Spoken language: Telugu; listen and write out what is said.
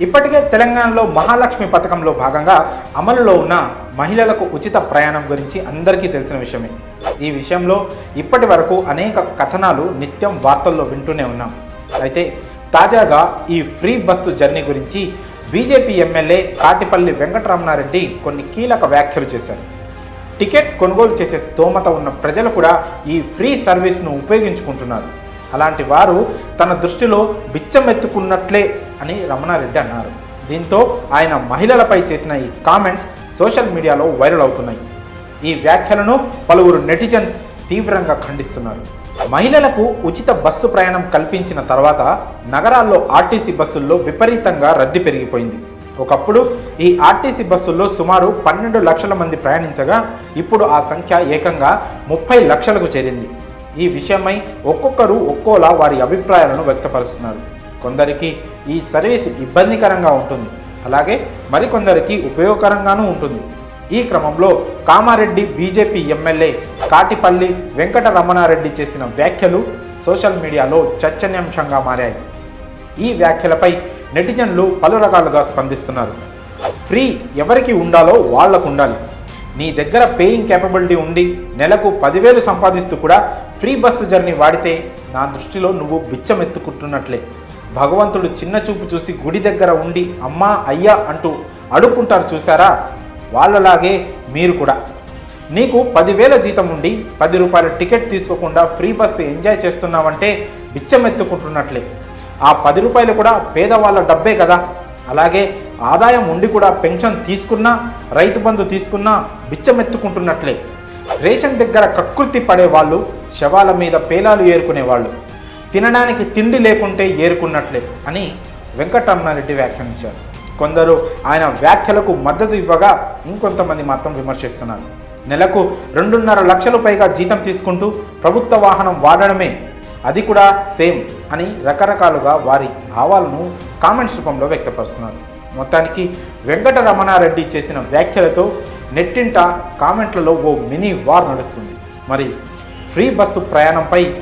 ఇప్పటికే తెలంగాణలో మహాలక్ష్మి పథకంలో భాగంగా అమలులో ఉన్న మహిళలకు ఉచిత ప్రయాణం గురించి అందరికీ తెలిసిన విషయమే. ఈ విషయంలో ఇప్పటి వరకు అనేక కథనాలు నిత్యం వార్తల్లో వింటూనే ఉన్నాం. అయితే తాజాగా ఈ ఫ్రీ బస్సు జర్నీ గురించి బీజేపీ ఎమ్మెల్యే కాటిపల్లి వెంకటరమణారెడ్డి కొన్ని కీలక వ్యాఖ్యలు చేశారు. టికెట్ కొనుగోలు చేసే స్తోమత ఉన్న ప్రజలు కూడా ఈ ఫ్రీ సర్వీస్ను ఉపయోగించుకుంటున్నారు. అలాంటి వారు తన దృష్టిలో బిచ్చమెత్తుకున్నట్లే అని రమణారెడ్డి అన్నారు. దీంతో ఆయన మహిళలపై చేసిన ఈ కామెంట్స్ సోషల్ మీడియాలో వైరల్ అవుతున్నాయి. ఈ వ్యాఖ్యలను పలువురు నెటిజన్స్ తీవ్రంగా ఖండిస్తున్నారు. మహిళలకు ఉచిత బస్సు ప్రయాణం కల్పించిన తర్వాత నగరాల్లో ఆర్టీసీ బస్సుల్లో విపరీతంగా రద్దీ పెరిగిపోయింది. ఒకప్పుడు ఈ ఆర్టీసీ బస్సుల్లో సుమారు 12 లక్షల మంది ప్రయాణించగా ఇప్పుడు ఆ సంఖ్య ఏకంగా 30 లక్షలకు చేరింది. ఈ విషయమై ఒక్కొక్కరు ఒక్కోలా వారి అభిప్రాయాలను వ్యక్తపరుస్తున్నారు. కొందరికి ఈ సర్వీస్ ఇబ్బందికరంగా ఉంటుంది, అలాగే మరికొందరికి ఉపయోగకరంగానూ ఉంటుంది. ఈ క్రమంలో కామారెడ్డి బీజేపీ ఎమ్మెల్యే కాటిపల్లి వెంకటరమణారెడ్డి చేసిన వ్యాఖ్యలు సోషల్ మీడియాలో చర్చనీయాంశంగా మారాయి. ఈ వ్యాఖ్యలపై నెటిజన్లు పలు రకాలుగా స్పందిస్తున్నారు. ఫ్రీ ఎవరికి ఉండాలో వాళ్లకు ఉండాలి. నీ దగ్గర పేయింగ్ కేపబిలిటీ ఉండి నెలకు 10,000 సంపాదిస్తూ కూడా ఫ్రీ బస్సు జర్నీ వాడితే నా దృష్టిలో నువ్వు బిచ్చమెత్తుకుంటున్నట్లే. భగవంతుడు చిన్న చూపు చూసి గుడి దగ్గర ఉండి అమ్మా అయ్యా అంటూ అడుక్కుంటారు చూసారా, వాళ్ళలాగే మీరు కూడా. నీకు 10,000 జీతం ఉండి 10 రూపాయల టికెట్ తీసుకోకుండా ఫ్రీ బస్సు ఎంజాయ్ చేస్తున్నావంటే బిచ్చమెత్తుకుంటున్నట్లే. ఆ 10 రూపాయలు కూడా పేదవాళ్ళ డబ్బే కదా. అలాగే ఆదాయం ఉండి కూడా పెన్షన్ తీసుకున్నా, రైతు బంధు తీసుకున్నా బిచ్చమెత్తుకుంటున్నట్లే. రేషన్ దగ్గర కక్కుర్తి పడేవాళ్ళు, శవాల మీద పేలాలు ఏరుకునేవాళ్ళు తినడానికి తిండి లేకుంటే ఏరుకున్నట్లే అని వెంకటరమణారెడ్డి వ్యాఖ్యానించారు. కొందరు ఆయన వ్యాఖ్యలకు మద్దతు ఇవ్వగా ఇంకొంతమంది మాత్రం విమర్శిస్తున్నారు. నెలకు 2.5 లక్షలు పైగా జీతం తీసుకుంటూ ప్రభుత్వ వాహనం వాడడమే, అది కూడా సేమ్ అని రకరకాలుగా వారి భావాలను కామెంట్స్ రూపంలో వ్యక్తపరుస్తున్నారు. మొత్తానికి వెంకటరమణారెడ్డి చేసిన వ్యాఖ్యలతో నెట్టింట కామెంట్లలో ఓ మినీ వార్ నడుస్తుంది. మరి ఫ్రీ బస్సు ప్రయాణంపై